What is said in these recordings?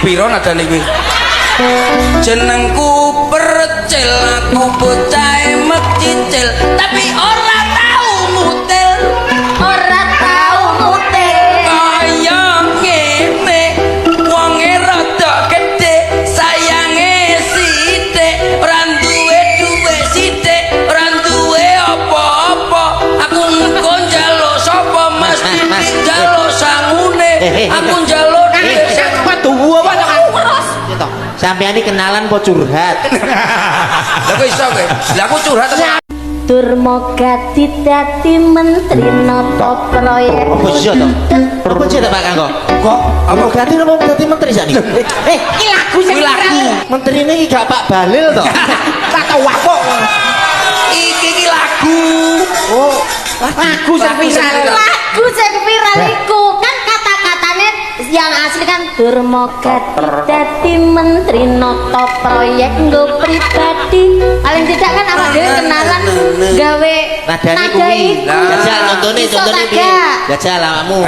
Sepiro nadane kuwi? Jenengku Percil, aku bocah emek cicil, tapi ora tau mutil. Ora tau mutil. Kaya ngene, wonge rada gedhe, sayange sithik, ora duwe duwe sithik, ora duwe apa-apa. Aku engko njaluk sapa Mas Didi njaluk sangune. Aku njaluk tuwa apa terus gitu. Sampeyan iki kenalan apa curhat? Lah kok iso kowe? Lah aku curhat Durmoga dadi menteri nata proyek. Apa sih to? Apa sih Pak Kanggo? Kok apa ganti apa dadi menteri sakniki? Iki lagu sing lagu. Menterine iki gak Pak Balil to? Tak tau apa. iki lagu. Oh, lagu sing viral. Lagu sing viral iku kan kata-katanya yang asli kan Durmoga dadi menteri nata proyek nggo pribadi. Paling tidak kan awak dhewe kenalan gawe Nadane kuwi. Jajal nontone contone piye? Jajal awakmu.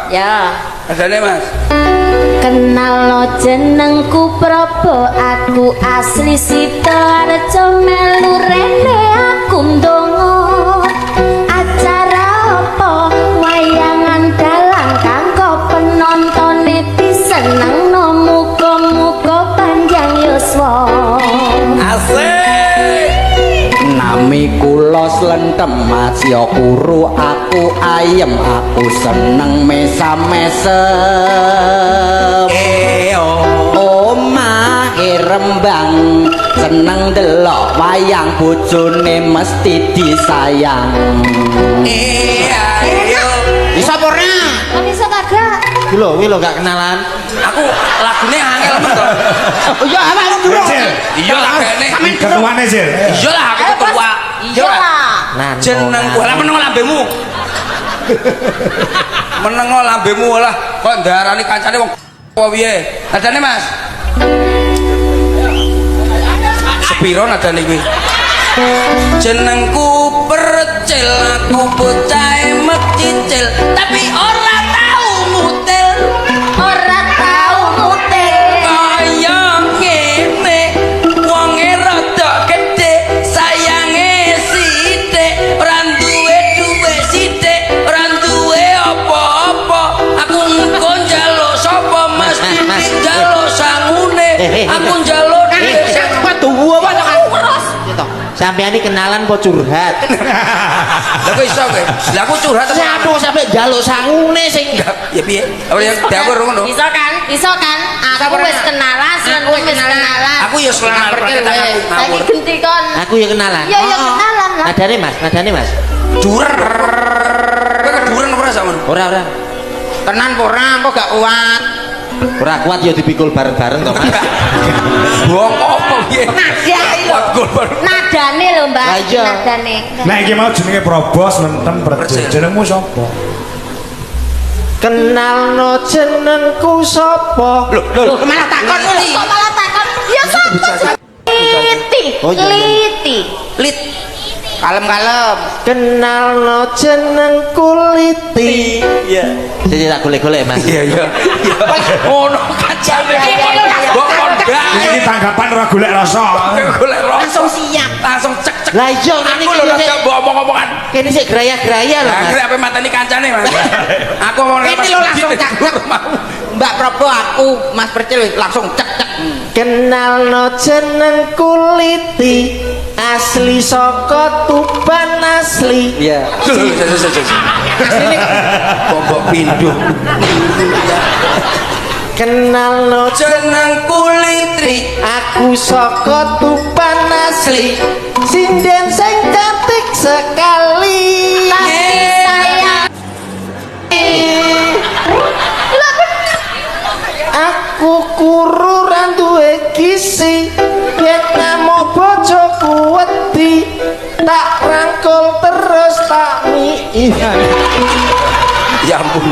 Ya. Adane Mas. Kenal lo jenengku Probo, aku asli Sidoarjo, melu rene aku ndonga. Acara apa wayangan dalang kanggo penontone disenengno, muga-muga panjang yuswa. Asik. Nami kula slentem masya kuru, aku ayem, aku seneng mesam-mesem. Omahe Rembang seneng delok wayang, bojone mesti disayang. Ayo. Iso apa ora? Kan iso kagak? Kuwi lho gak kenalan. Aku lagune angel men to. Oh iya awakmu dulu. Iya lagune. Ketuane Sil. Iya lah aku ketua. Iya lah. Jenengku lah meneng lambemu. Meneng lambemu lah kok ndarani kancane wong apa piye? Nadane Mas. Sepiro nadane kuwi? Jenengku Percil, aku bocah emek cicil, tapi ora tau mutil. Ora tau mutil. Kaya ngene, wonge rada gedhe, sayange sithik, ora duwe duwe sithik, ora duwe apa-apa. Aku engko njaluk sapa Mas Didi njaluk sangune. Aku njaluk Tuwa apa terus gitu. Sampeyan iki kenalan apa curhat? Lah kok iso kowe? Lah aku curhat Siapa sampe njaluk sangune sing ya piye? Ora yang dapur ngono. Bisa kan? Bisa kan? Aku wis kenalan, aku wis kenalan. Aku ya kenalan pakai tanganku Saiki ngawur. genti kon. aku ya kenalan. Ya ya kenalan lah. Nadane Mas. Durer. Kowe keduren ora sakmono? Ora. Tenan ora apa gak kuat? Ora kuat ya dipikul bareng-bareng to, Mas. Wong apa piye? Nadane lho, Mbak. Lah iya. Nadane. Nah iki mau jenenge Probos mentem Percil. Jenengmu sapa? Kenalno jenengku sapa? Loh, malah takon iki. Kok malah takon? Ya sapa sih? Liti. Oh, iya. Liti. Lit. Kalem-kalem. Kenalno jenengku Liti. Iya. Jadi tak golek-golek, Mas. Iya. Ngono kancane. Kok kondang. Iki tanggapan ora golek rasa. Golek Langsung siap. langsung cek. Lah iya ngene Aku lho nek mbok omong-omongan. kene sik graya-graya lho, Lah Mas. grek ape mateni kancane, Mas. Aku mau Ini lo langsung cek. Mbak Probo aku Mas Percil langsung cek. Kenalno jenengku Liti, asli saka Tuban asli. Iya. Asline bobok pindho. Kenalno Jenengku Litri, aku saka Tuban asli, sinden sing cantik sekali. Aku kuru ra duwe gisi, yen ngamuk bojoku wedi, tak rangkul terus tak mi. ya ampun.